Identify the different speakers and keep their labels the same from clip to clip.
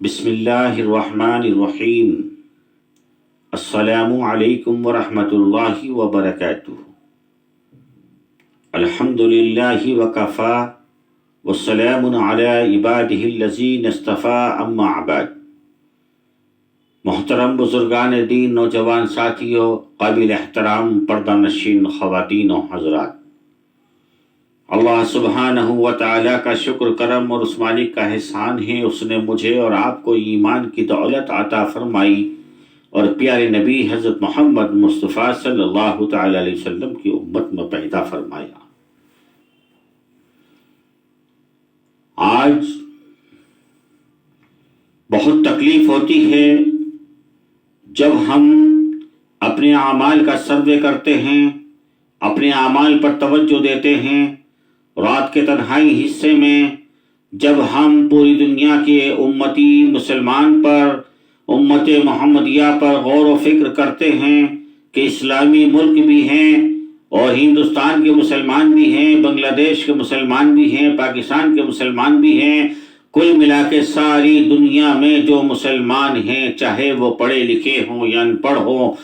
Speaker 1: بسم اللہ الرحمن الرحیم۔ السلام علیکم ورحمۃ اللہ وبرکاتہ۔ الحمد للہ وکفی والسلام علی عبادہ الذین اصطفی، اما بعد۔ محترم بزرگان دین، نوجوان ساتھیوں، قابل احترام پردہ نشین خواتین و حضرات، اللہ سبحانہ و تعالیٰ کا شکر کرم اور اس مالک کا احسان ہے، اس نے مجھے اور آپ کو ایمان کی دولت عطا فرمائی اور پیارے نبی حضرت محمد مصطفیٰ صلی اللہ تعالیٰ علیہ وسلم کی امت میں پیدا فرمایا۔ آج بہت تکلیف ہوتی ہے جب ہم اپنے اعمال کا سروے کرتے ہیں، اپنے اعمال پر توجہ دیتے ہیں۔ رات کے تنہائی حصے میں جب ہم پوری دنیا کے امتی مسلمان پر، امت محمدیہ پر غور و فکر کرتے ہیں کہ اسلامی ملک بھی ہیں اور ہندوستان کے مسلمان بھی ہیں، بنگلہ دیش کے مسلمان بھی ہیں، پاکستان کے مسلمان بھی ہیں، کل ملا کے ساری دنیا میں جو مسلمان ہیں، چاہے وہ پڑھے لکھے ہوں یا ان پڑھ ہوں،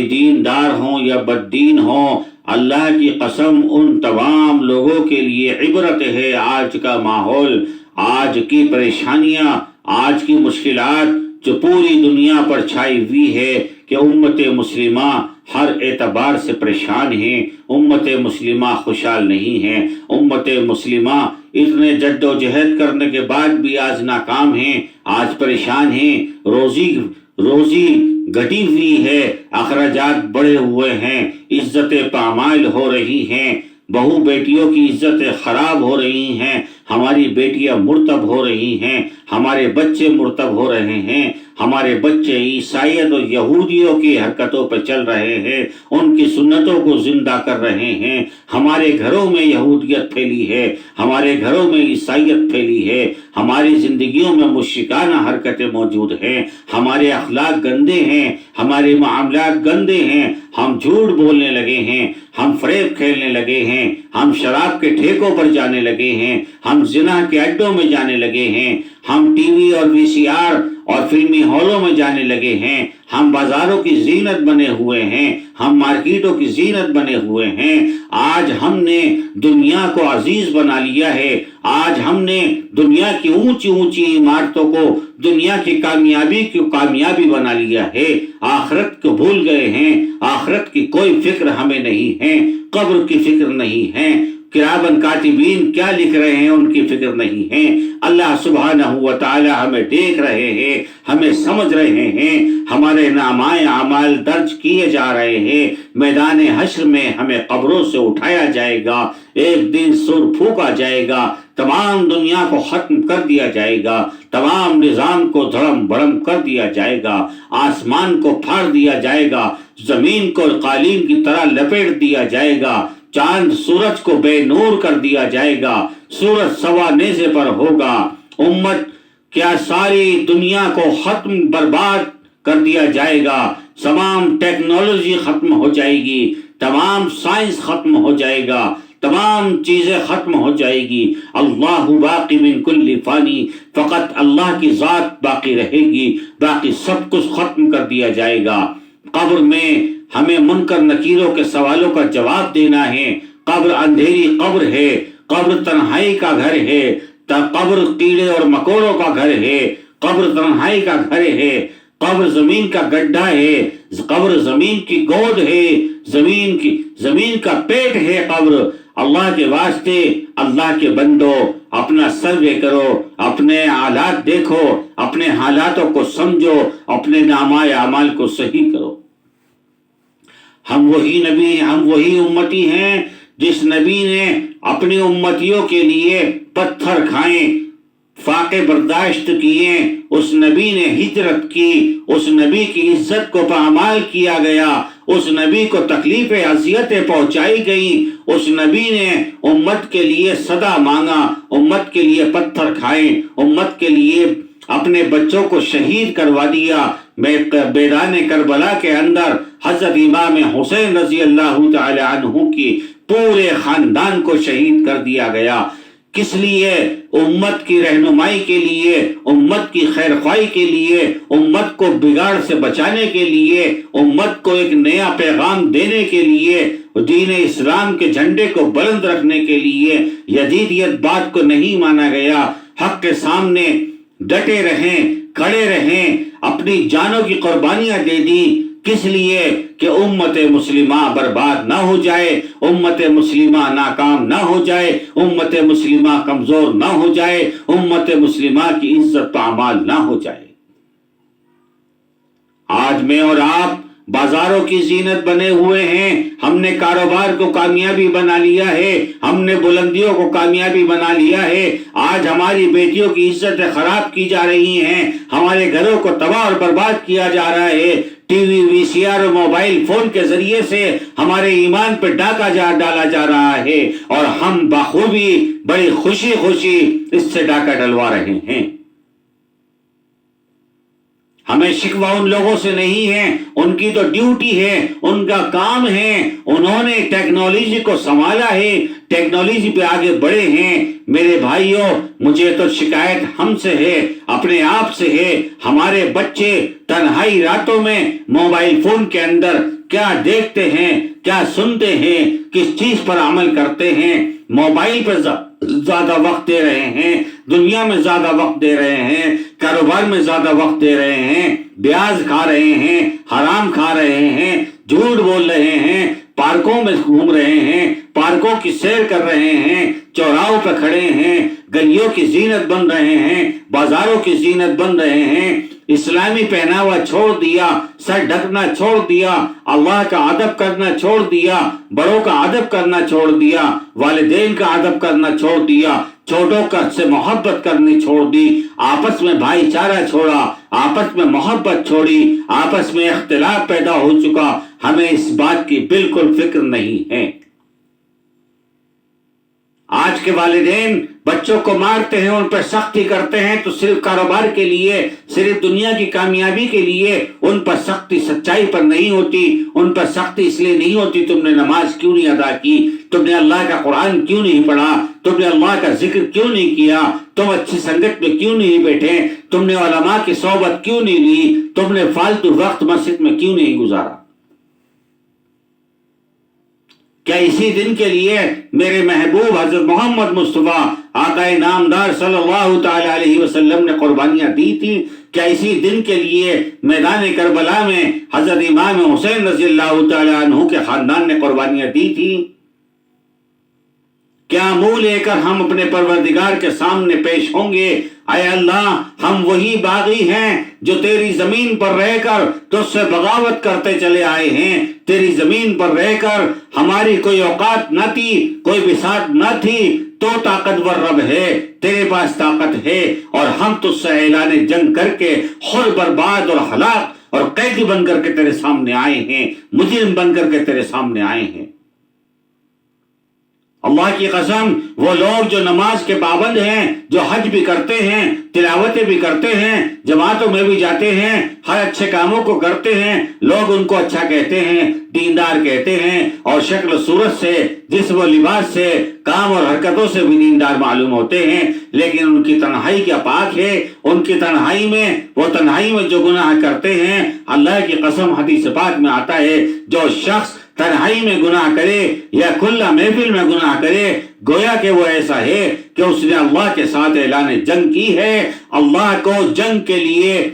Speaker 1: دیندار ہوں یا بددین ہوں، اللہ کی قسم ان تمام لوگوں کے لیے عبرت ہے۔ آج کا ماحول، آج کی پریشانیاں، آج کی مشکلات جو پوری دنیا پر چھائی ہوئی ہے کہ امت مسلمہ ہر اعتبار سے پریشان ہیں، امت مسلمہ خوشحال نہیں ہے، امت مسلمہ اتنے جد و جہد کرنے کے بعد بھی آج ناکام ہیں، آج پریشان ہیں، روزی گھٹی ہوئی ہے، اخراجات بڑھے ہوئے ہیں، عزتیں پامال ہو رہی ہیں، بہو بیٹیوں کی عزتیں خراب ہو رہی ہیں، ہماری بیٹیاں مرتب ہو رہی ہیں، ہمارے بچے مرتب ہو رہے ہیں، ہمارے بچے عیسائیت اور یہودیوں کی حرکتوں پہ چل رہے ہیں، ان کی سنتوں کو زندہ کر رہے ہیں، ہمارے گھروں میں یہودیت پھیلی ہے، ہمارے گھروں میں عیسائیت پھیلی ہے، ہماری زندگیوں میں مشرکانہ حرکتیں موجود ہیں، ہمارے اخلاق گندے ہیں، ہمارے معاملات گندے ہیں، ہم جھوٹ بولنے لگے ہیں، ہم فریب کھیلنے لگے ہیں، ہم شراب کے ٹھیکوں پر جانے لگے ہیں، ہم زنا کے اڈوں میں جانے لگے ہیں، ہم ٹی وی اور وی سی آر اور فلمی ہالوں میں جانے لگے ہیں، ہم بازاروں کی زینت بنے ہوئے ہیں، ہم مارکیٹوں کی زینت بنے ہوئے ہیں۔ آج ہم نے دنیا کو عزیز بنا لیا ہے، آج ہم نے دنیا کی اونچی اونچی عمارتوں کو دنیا کی کامیابی بنا لیا ہے، آخرت کو بھول گئے ہیں، آخرت کی کوئی فکر ہمیں نہیں ہے، قبر کی فکر نہیں ہے، کرامن کاتبین کیا لکھ رہے ہیں ان کی فکر نہیں ہے۔ اللہ سبحانہ و تعالی ہمیں دیکھ رہے ہیں، ہمیں سمجھ رہے ہیں، ہمارے نامۂ اعمال درج کیے جا رہے ہیں، میدان حشر میں ہمیں قبروں سے اٹھایا جائے گا، ایک دن سور پھونکا جائے گا، تمام دنیا کو ختم کر دیا جائے گا، تمام نظام کو دھڑم بڑم کر دیا جائے گا، آسمان کو پھاڑ دیا جائے گا، زمین کو قالین کی طرح لپیٹ دیا جائے گا، چاند سورج کو بے نور کر دیا جائے گا، سورج سوا نیزے پر ہوگا، امت کیا ساری دنیا کو ختم برباد کر دیا جائے گا، تمام ٹیکنالوجی ختم ہو جائے گی، تمام سائنس ختم ہو جائے گا، تمام چیزیں ختم ہو جائے گی، اللہ باقی من کل فانی، فقط اللہ کی ذات باقی رہے گی، باقی سب کچھ ختم کر دیا جائے گا۔ قبر میں ہمیں منکر نکیروں کے سوالوں کا جواب دینا ہے، قبر اندھیری قبر ہے، قبر تنہائی کا گھر ہے، قبر کیڑے اور مکوڑوں کا گھر ہے، قبر تنہائی کا گھر ہے، قبر زمین کا گڈھا ہے، قبر زمین کی گود ہے، زمین کا پیٹ ہے قبر۔ اللہ کے واسطے، اللہ کے بندو، اپنا سروے کرو، اپنے حالات دیکھو، اپنے حالاتوں کو سمجھو، اپنے نامۂ اعمال کو صحیح کرو۔ ہم وہی نبی، ہم وہی امتی ہیں جس نبی نے اپنی امتیوں کے لیے پتھر کھائیں، فاقے برداشت کیے، اس نبی نے ہجرت کی، اس نبی کی عزت کو پامال کیا گیا، اس نبی کو تکلیفیں اذیتیں پہنچائی گئیں، اس نبی نے امت کے لیے صدا مانگا، امت کے لیے پتھر کھائے، امت کے لیے اپنے بچوں کو شہید کروا دیا۔ میدان کربلا کے اندر حضرت امام حسین رضی اللہ تعالی عنہ کی پورے خاندان کو شہید کر دیا گیا۔ کس لیے؟ امت کی رہنمائی کے لیے، امت کی خیر خواہی کے لیے، امت کو بگاڑ سے بچانے کے لیے، امت کو ایک نیا پیغام دینے کے لیے، دین اسلام کے جھنڈے کو بلند رکھنے کے لیے۔ یزیدیت بات کو نہیں مانا گیا۔ حق کے سامنے ڈٹے رہیں، کھڑے رہیں، اپنی جانوں کی قربانیاں دے دی۔ کس لیے؟ کہ امت مسلمہ برباد نہ ہو جائے، امت مسلمہ ناکام نہ ہو جائے، امت مسلمہ کمزور نہ ہو جائے، امت مسلمہ کی عزت پامال نہ ہو جائے۔ آج میں اور آپ بازاروں کی زینت بنے ہوئے ہیں، ہم نے کاروبار کو کامیابی بنا لیا ہے، ہم نے بلندیوں کو کامیابی بنا لیا ہے۔ آج ہماری بیٹیوں کی عزتیں خراب کی جا رہی ہیں، ہمارے گھروں کو تباہ اور برباد کیا جا رہا ہے۔ ٹی وی، وی سی آر اور موبائل فون کے ذریعے سے ہمارے ایمان پہ ڈاکہ ڈالا جا رہا ہے، اور ہم بخوبی بڑی خوشی خوشی اس سے ڈاکہ ڈلوا رہے ہیں۔ ہمیں شکوہ ان لوگوں سے نہیں ہے، ان کی تو ڈیوٹی ہے، ان کا کام ہے، انہوں نے ٹیکنالوجی کو سنبھالا ہے، ٹیکنالوجی پہ آگے بڑھے ہیں۔ میرے بھائیوں، مجھے تو شکایت ہم سے ہے، اپنے آپ سے ہے۔ ہمارے بچے تنہائی راتوں میں موبائل فون کے اندر کیا دیکھتے ہیں، کیا سنتے ہیں، کس چیز پر عمل کرتے ہیں؟ موبائل پر زیادہ وقت دے رہے ہیں، دنیا میں زیادہ وقت دے رہے ہیں، کاروبار میں زیادہ وقت دے رہے ہیں، بیاج کھا رہے ہیں، حرام کھا رہے ہیں، جھوٹ بول رہے ہیں، پارکوں میں گھوم رہے ہیں، پارکوں کی سیر کر رہے ہیں، چوراہوں پہ کھڑے ہیں، گلیوں کی زینت بن رہے ہیں، بازاروں کی زینت بن رہے ہیں۔ اسلامی پہناوا چھوڑ دیا، سر ڈھکنا چھوڑ دیا، اللہ کا ادب کرنا چھوڑ دیا، بڑوں کا ادب کرنا چھوڑ دیا، والدین کا ادب کرنا چھوڑ دیا، چھوٹوں کا سے محبت کرنی چھوڑ دی، آپس میں بھائی چارہ چھوڑا، آپس میں محبت چھوڑی، آپس میں اختلاف پیدا ہو چکا۔ ہمیں اس بات کی بالکل فکر نہیں ہے۔ آج کے والدین بچوں کو مارتے ہیں، ان پر سختی کرتے ہیں تو صرف کاروبار کے لیے، صرف دنیا کی کامیابی کے لیے۔ ان پر سختی سچائی پر نہیں ہوتی، ان پر سختی اس لیے نہیں ہوتی تم نے نماز کیوں نہیں ادا کی، تم نے اللہ کا قرآن کیوں نہیں پڑھا، تم نے اللہ کا ذکر کیوں نہیں کیا، تم اچھی سنگت میں کیوں نہیں بیٹھے، تم نے علماء کی صحبت کیوں نہیں لی، تم نے فالتو وقت مسجد میں کیوں نہیں گزارا۔ کیا اسی دن کے لیے میرے محبوب حضرت محمد مصطفیٰ آقا نامدار صلی اللہ تعالی علیہ وسلم نے قربانیاں دی تھی؟ کیا اسی دن کے لیے میدان کربلا میں حضرت امام حسین رضی اللہ تعالی عنہ کے خاندان نے قربانیاں دی تھی؟ کیا منہ لے کر ہم اپنے پروردگار کے سامنے پیش ہوں گے؟ اے اللہ، ہم وہی باغی ہیں جو تیری زمین پر رہ کر تجھ سے بغاوت کرتے چلے آئے ہیں۔ تیری زمین پر رہ کر ہماری کوئی اوقات نہ تھی، کوئی بساط نہ تھی، تو طاقتور رب ہے، تیرے پاس طاقت ہے، اور ہم تجھ سے اعلان جنگ کر کے خود برباد اور ہلاک اور قیدی بن کر کے تیرے سامنے آئے ہیں، مجرم بن کر کے تیرے سامنے آئے ہیں۔ اللہ کی قسم، وہ لوگ جو نماز کے پابند ہیں، جو حج بھی کرتے ہیں، تلاوتیں بھی کرتے ہیں، جماعتوں میں بھی جاتے ہیں، ہر اچھے کاموں کو کرتے ہیں، لوگ ان کو اچھا کہتے ہیں، دیندار کہتے ہیں، اور شکل و صورت سے، جسم و لباس سے، کام اور حرکتوں سے بھی دیندار معلوم ہوتے ہیں، لیکن ان کی تنہائی کیا پاک ہے؟ ان کی تنہائی میں جو گناہ کرتے ہیں، اللہ کی قسم حدیث پاک میں آتا ہے، جو شخص تنہائی میں گناہ کرے یا کھلا محفل میں گناہ کرے، گویا کہ وہ ایسا ہے کہ اس نے اللہ کے ساتھ اعلان جنگ کی ہے، اللہ کو جنگ کے لیے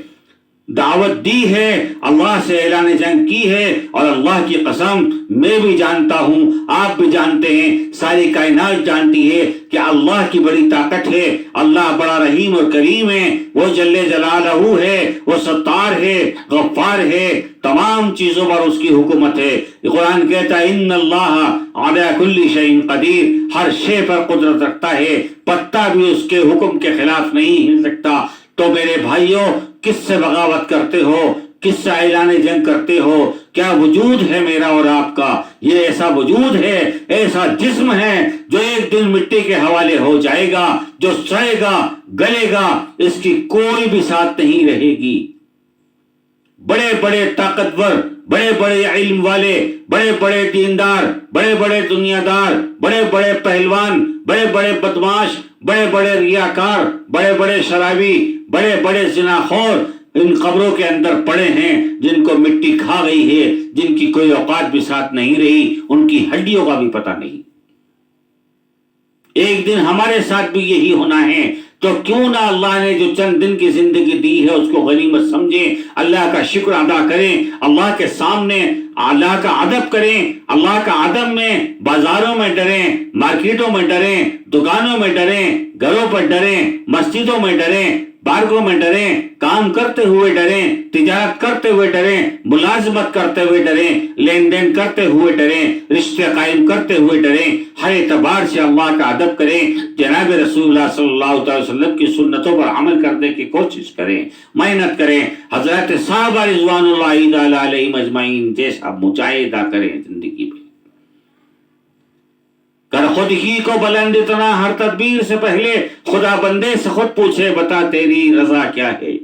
Speaker 1: دعوت دی ہے، اللہ سے اعلان جنگ کی ہے۔ اور اللہ کی قسم، میں بھی جانتا ہوں، آپ بھی جانتے ہیں، ساری کائنات جانتی ہے کہ اللہ کی بڑی طاقت ہے، اللہ بڑا رحیم اور کریم ہے، وہ جل جلالہ ہے، وہ ستار ہے، غفار ہے، تمام چیزوں پر اس کی حکومت ہے۔ قرآن کہتا ہے ان اللہ علی کل شیء قدیر، ہر شے پر قدرت رکھتا ہے، پتا بھی اس کے حکم کے خلاف نہیں ہل سکتا۔ تو میرے بھائیوں، کس سے بغاوت کرتے ہو؟ کس سے اعلان جنگ کرتے ہو؟ کیا وجود ہے میرا اور آپ کا؟ یہ ایسا وجود ہے، ایسا جسم ہے جو ایک دن مٹی کے حوالے ہو جائے گا، جو سڑے گا، گلے گا، اس کی کوئی بھی ساتھ نہیں رہے گی۔ بڑے بڑے طاقتور بڑے بڑے علم والے، بڑے بڑے دیندار، بڑے بڑے دنیا دار، بڑے بڑے پہلوان، بڑے بڑے بدماش، بڑے بڑے ریاکار، بڑے بڑے شرابی، بڑے بڑے زناخور ان قبروں کے اندر پڑے ہیں، جن کو مٹی کھا گئی ہے، جن کی کوئی اوقات بھی ساتھ نہیں رہی، ان کی ہڈیوں کا بھی پتہ نہیں۔ ایک دن ہمارے ساتھ بھی یہی ہونا ہے، تو کیوں نہ اللہ نے جو چند دن کی زندگی دی ہے اس کو غنیمت سمجھیں، اللہ کا شکر ادا کریں، اللہ کے سامنے اللہ کا ادب کریں، اللہ کا ادب میں بازاروں میں ڈریں، مارکیٹوں میں ڈریں، دکانوں میں ڈریں، گھروں پر ڈریں، مسجدوں میں ڈریں، بارگوں میں ڈریں، کام کرتے ہوئے ڈریں، تجارت کرتے ہوئے ڈریں، ملازمت کرتے ہوئے ڈریں، لین دین کرتے ہوئے ڈریں، رشتے قائم کرتے ہوئے ڈریں، ہر اعتبار سے اللہ کا ادب کریں، جناب رسول اللہ صلی اللہ علیہ وسلم کی سنتوں پر عمل کرنے کی کوشش کریں، محنت کریں، حضرت صحابہ رضوان اللہ تعالی علیہم اجمعین جیسا مجاہدہ کریں زندگی میں، کر خود ہی کو بلند اتنا، ہر تدبیر سے پہلے خدا بندے سے خود پوچھے بتا تیری رضا کیا ہے۔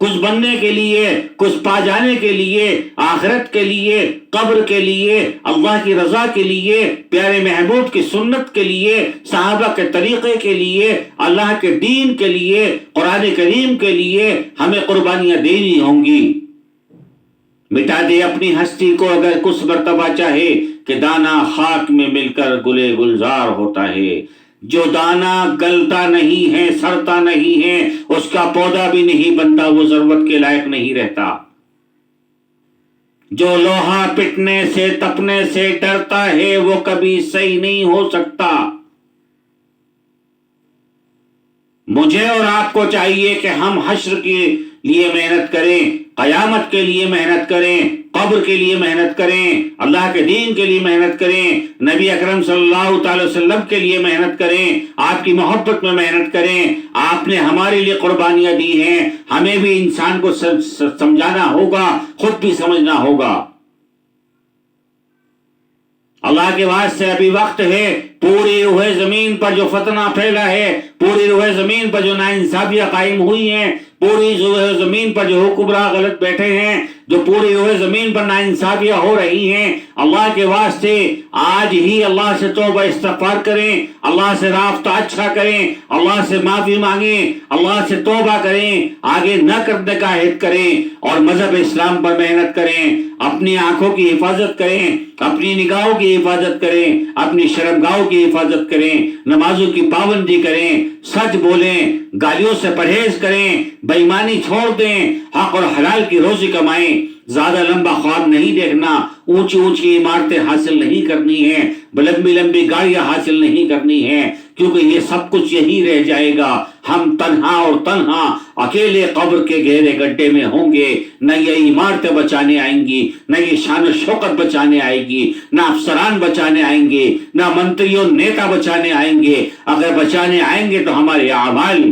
Speaker 1: کچھ بننے کے لیے، کچھ پا جانے کے لیے، آخرت کے لیے، قبر کے لیے، اللہ کی رضا کے لیے، پیارے محبوب کی سنت کے لیے، صحابہ کے طریقے کے لیے، اللہ کے دین کے لیے، قرآن کریم کے لیے ہمیں قربانیاں دینی ہوں گی۔ مٹا دے اپنی ہستی کو اگر کچھ مرتبہ چاہے، کہ دانا خاک میں مل کر گلے گلزار ہوتا ہے۔ جو دانا گلتا نہیں ہے، سڑتا نہیں ہے، اس کا پودا بھی نہیں بنتا، وہ ضرورت کے لائق نہیں رہتا۔ جو لوہا پٹنے سے تپنے سے ڈرتا ہے، وہ کبھی صحیح نہیں ہو سکتا۔ مجھے اور آپ کو چاہیے کہ ہم حشر کے لیے محنت کریں، قیامت کے لیے محنت کریں، قبر کے لیے محنت کریں، اللہ کے دین کے لیے محنت کریں، نبی اکرم صلی اللہ تعالی وسلم کے لیے محنت کریں، آپ کی محبت میں محنت کریں۔ آپ نے ہمارے لیے قربانیاں دی ہیں، ہمیں بھی انسان کو سمجھانا ہوگا، خود بھی سمجھنا ہوگا۔ اللہ کے واسطے ابھی وقت ہے، پوری روح زمین پر جو فتنہ پھیلا ہے، پوری روح زمین پر جو ناانصافیاں قائم ہوئی ہیں، پوری روح زمین پر جو حکمراں غلط بیٹھے ہیں، جو پوری روح زمین پر ناانصافیاں ہو رہی ہیں، اللہ کے واسطے آج ہی اللہ سے توبہ استغفار کریں، اللہ سے رابطہ اچھا کریں، اللہ سے معافی مانگیں، اللہ سے توبہ کریں، آگے نہ کرنے کا عہد کریں، اور مذہب اسلام پر محنت کریں، اپنی آنکھوں کی حفاظت کریں، اپنی نگاہوں کی حفاظت کریں، اپنی شرمگاہوں کی حفاظت کریں، نمازوں کی پابندی کریں، سچ بولیں، گالیوں سے پرہیز کریں، بے ایمانی چھوڑ دیں، حق اور حلال کی روزی کمائیں۔ زیادہ لمبا خواب نہیں دیکھنا، اونچی اونچی عمارتیں حاصل نہیں کرنی ہیں، لمبی لمبی گاڑیاں حاصل نہیں کرنی ہیں، کیونکہ یہ سب کچھ یہی رہ جائے گا۔ ہم تنہا اور تنہا اکیلے قبر کے گہرے گڈھے میں ہوں گے، نہ یہ عمارتیں بچانے آئیں گی، نہ یہ شان و شوکت بچانے آئے گی، نہ افسران بچانے آئیں گے، نہ منتری اور نیتا بچانے آئیں گے۔ اگر بچانے آئیں گے تو ہمارے اعمال،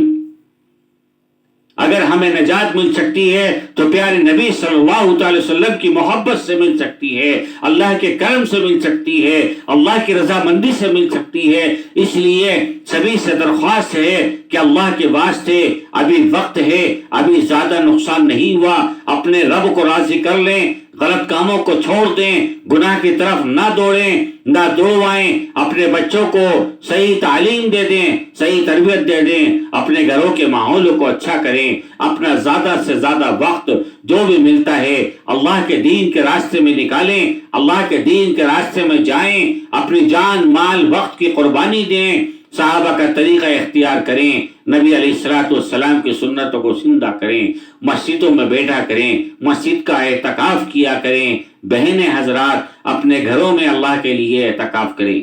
Speaker 1: اگر ہمیں نجات مل سکتی ہے تو پیارے نبی صلی اللہ تعالی وسلم کی محبت سے مل سکتی ہے، اللہ کے کرم سے مل سکتی ہے، اللہ کی رضامندی سے مل سکتی ہے۔ اس لیے سبھی سے درخواست ہے کہ اللہ کے واسطے ابھی وقت ہے، ابھی زیادہ نقصان نہیں ہوا، اپنے رب کو راضی کر لیں، غلط کاموں کو چھوڑ دیں، گناہ کی طرف نہ دوڑیں، نہ دوڑوائیں، اپنے بچوں کو صحیح تعلیم دے دیں، صحیح تربیت دے دیں، اپنے گھروں کے ماحول کو اچھا کریں، اپنا زیادہ سے زیادہ وقت جو بھی ملتا ہے اللہ کے دین کے راستے میں نکالیں، اللہ کے دین کے راستے میں جائیں، اپنی جان مال وقت کی قربانی دیں، صحابہ کا طریقہ اختیار کریں، نبی علیہ الصلوۃ والسلام کی سنتوں کو زندہ کریں، مسجدوں میں بیٹھا کریں، مسجد کا اعتکاف کیا کریں، بہنیں حضرات اپنے گھروں میں اللہ کے لیے اعتکاف کریں۔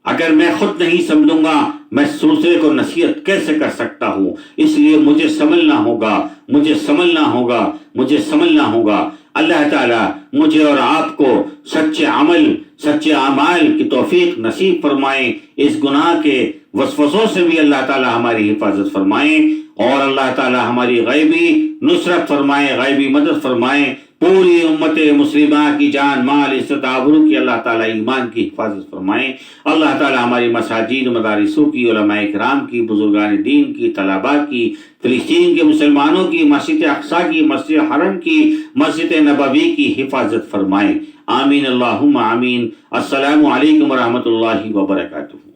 Speaker 1: اگر میں خود نہیں سمجھوں گا میں دوسرے کو نصیحت کیسے کر سکتا ہوں؟ اس لیے مجھے سمجھنا ہوگا، مجھے سمجھنا ہوگا، مجھے سمجھنا ہوگا۔ اللہ تعالیٰ مجھے اور آپ کو سچے عمل، سچے اعمال کی توفیق نصیب فرمائیں، اس گناہ کے وسوسوں سے بھی اللہ تعالیٰ ہماری حفاظت فرمائیں، اور اللہ تعالیٰ ہماری غیبی نصرت فرمائیں، غیبی مدد فرمائیں۔ پوری امت مسلمہ کی جان مال عزت آبرو کی اللہ تعالیٰ ایمان کی حفاظت فرمائیں۔ اللہ تعالیٰ ہماری مساجد مدارسوں کی، علماء کرام کی، بزرگان دین کی، طلباء کی، فلسطین کے مسلمانوں کی، مسجد اقصیٰ کی، مسجد حرم کی، مسجد نبوی کی حفاظت فرمائیں۔ آمین اللہم آمین۔ السلام علیکم ورحمۃ اللہ وبرکاتہ۔